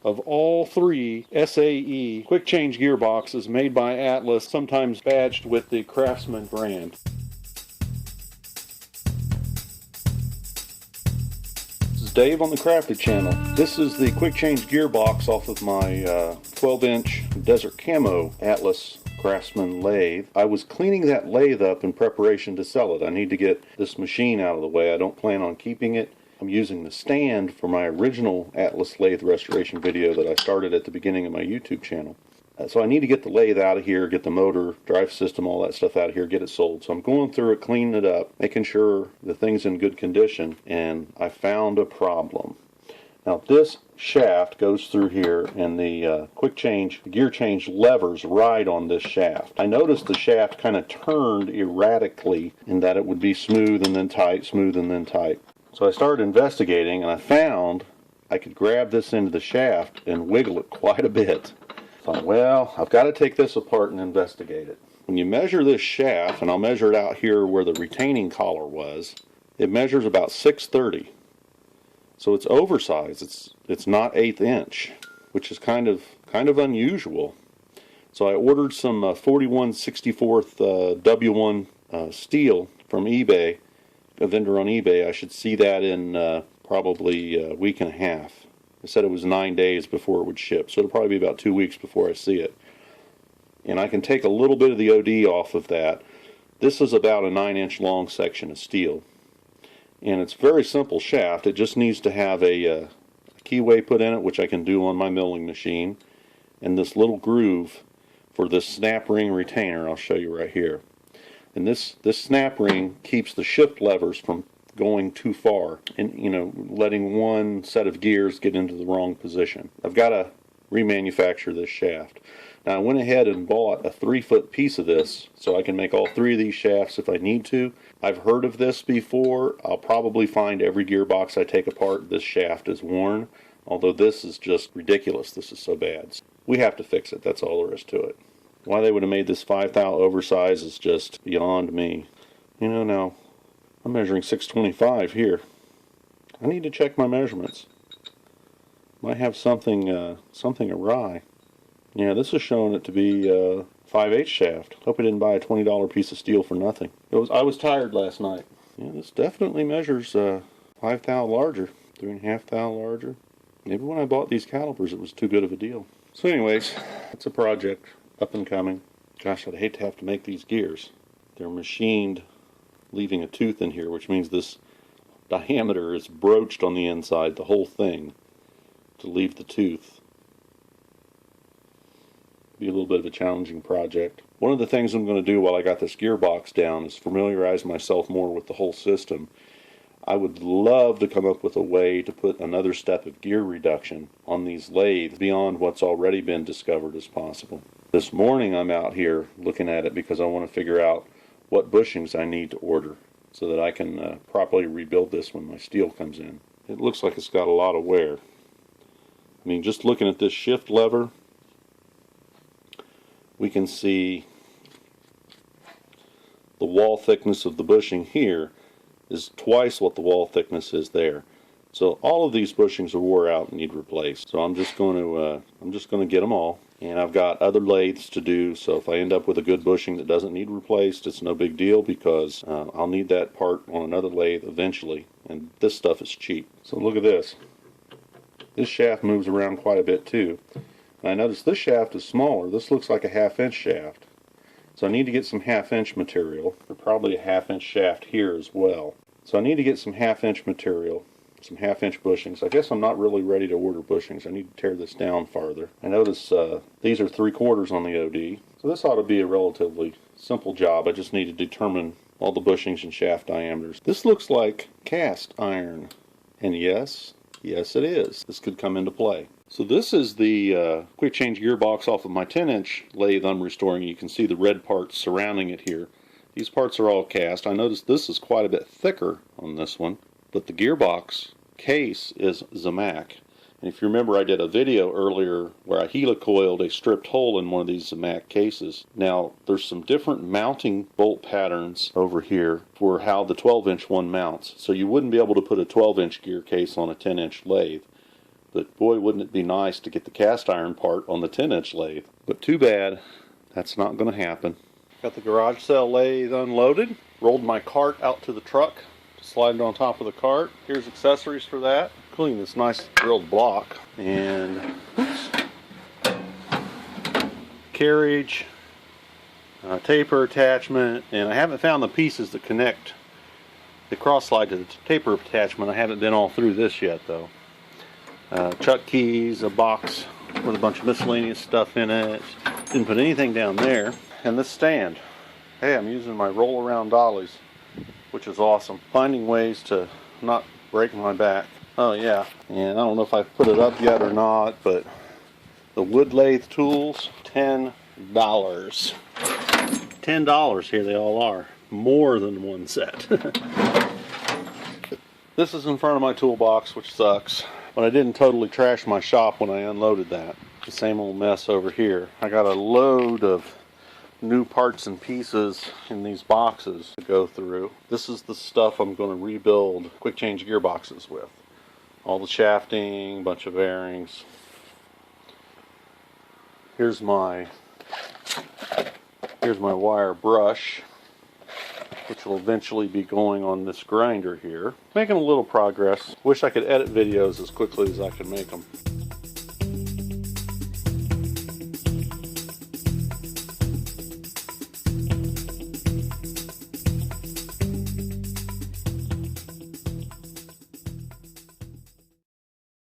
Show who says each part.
Speaker 1: of all three SAE quick change gearboxes made by Atlas, sometimes badged with the Craftsman brand. This is Dave on the Crafted channel. This is the quick change gearbox off of my 12-inch Desert Camo Atlas Craftsman lathe. I was cleaning that lathe up in preparation to sell it. I need to get this machine out of the way. I don't plan on keeping it. I'm using the stand for my original Atlas lathe restoration video that I started at the beginning of my YouTube channel. So I need to get the lathe out of here, get the motor, drive system, all that stuff out of here, get it sold. So I'm going through it, cleaning it up, making sure the thing's in good condition, and I found a problem. Now this shaft goes through here, and the quick change, gear change levers ride on this shaft. I noticed the shaft kind of turned erratically in that it would be smooth and then tight, smooth and then tight. So I started investigating, and I found I could grab this into the shaft and wiggle it quite a bit. I thought, well, I've got to take this apart and investigate it. When you measure this shaft, and I'll measure it out here where the retaining collar was, it measures about 6/30. So it's oversized. It's not 1/8 inch, which is kind of unusual. So I ordered some 41/64 W1 steel from eBay. A vendor on eBay. I should see that in probably a week and a half. I said it was 9 days before it would ship, so it'll probably be about 2 weeks before I see it. And I can take a little bit of the OD off of that. This is about a 9-inch long section of steel. And it's a very simple shaft. It just needs to have a keyway put in it, which I can do on my milling machine, and this little groove for this snap ring retainer. I'll show you right here. And this snap ring keeps the shift levers from going too far and, letting one set of gears get into the wrong position. I've got to remanufacture this shaft. Now I went ahead and bought a 3-foot piece of this so I can make all 3 of these shafts if I need to. I've heard of this before. I'll probably find every gearbox I take apart this shaft is worn, although this is just ridiculous. This is so bad. We have to fix it. That's all there is to it. Why they would have made this 5 thou oversize is just beyond me. Now I'm measuring 625 here. I need to check my measurements. Might have something awry. Yeah, this is showing it to be 5/8 shaft. Hope I didn't buy a $20 piece of steel for nothing. I was tired last night. Yeah, this definitely measures 5 thou larger, 3.5 thou larger. Maybe when I bought these calipers it was too good of a deal. So anyways, it's a project. Up and coming. Gosh, I'd hate to have to make these gears. They're machined, leaving a tooth in here, which means this diameter is broached on the inside, the whole thing, to leave the tooth. Be a little bit of a challenging project. One of the things I'm going to do while I got this gearbox down is familiarize myself more with the whole system. I would love to come up with a way to put another step of gear reduction on these lathes beyond what's already been discovered as possible. This morning I'm out here looking at it because I want to figure out what bushings I need to order so that I can properly rebuild this when my steel comes in. It looks like it's got a lot of wear. I mean, just looking at this shift lever, we can see the wall thickness of the bushing here is twice what the wall thickness is there. So all of these bushings are wore out and need replaced. So I'm just going to get them all. And I've got other lathes to do, so if I end up with a good bushing that doesn't need replaced, it's no big deal because I'll need that part on another lathe eventually, and this stuff is cheap. So look at this. This shaft moves around quite a bit too. And I notice this shaft is smaller. This looks like a 1/2 inch shaft. So I need to get some 1/2 inch material, or probably a 1/2 inch shaft here as well. So I need to get some 1/2 inch material. Some 1/2 inch bushings. I guess I'm not really ready to order bushings. I need to tear this down farther. I notice these are 3/4 on the OD. So this ought to be a relatively simple job. I just need to determine all the bushings and shaft diameters. This looks like cast iron. And yes it is. This could come into play. So this is the quick change gearbox off of my 10-inch lathe I'm restoring. You can see the red parts surrounding it here. These parts are all cast. I noticed this is quite a bit thicker on this one. But the gearbox case is Zamac. And if you remember, I did a video earlier where I helicoiled a stripped hole in one of these Zamac cases. Now, there's some different mounting bolt patterns over here for how the 12-inch one mounts. So you wouldn't be able to put a 12-inch gear case on a 10-inch lathe. But boy, wouldn't it be nice to get the cast iron part on the 10-inch lathe. But too bad, that's not going to happen. Got the garage sale lathe unloaded. Rolled my cart out to the truck. Slide it on top of the cart. Here's accessories for that, including this nice drilled block. And oops, carriage, taper attachment, and I haven't found the pieces that connect the cross slide to the taper attachment. I haven't been all through this yet though. Chuck keys, a box with a bunch of miscellaneous stuff in it. Didn't put anything down there. And this stand. Hey, I'm using my roll around dollies, which is awesome. Finding ways to not break my back. Oh yeah, and I don't know if I've put it up yet or not, but the wood lathe tools, $10. $10, here they all are. More than one set. This is in front of my toolbox, which sucks. But I didn't totally trash my shop when I unloaded that. The same old mess over here. I got a load of new parts and pieces in these boxes to go through. This is the stuff I'm going to rebuild quick change gearboxes with. All the shafting, bunch of bearings. Here's my wire brush, which will eventually be going on this grinder here. Making a little progress. Wish I could edit videos as quickly as I can make them.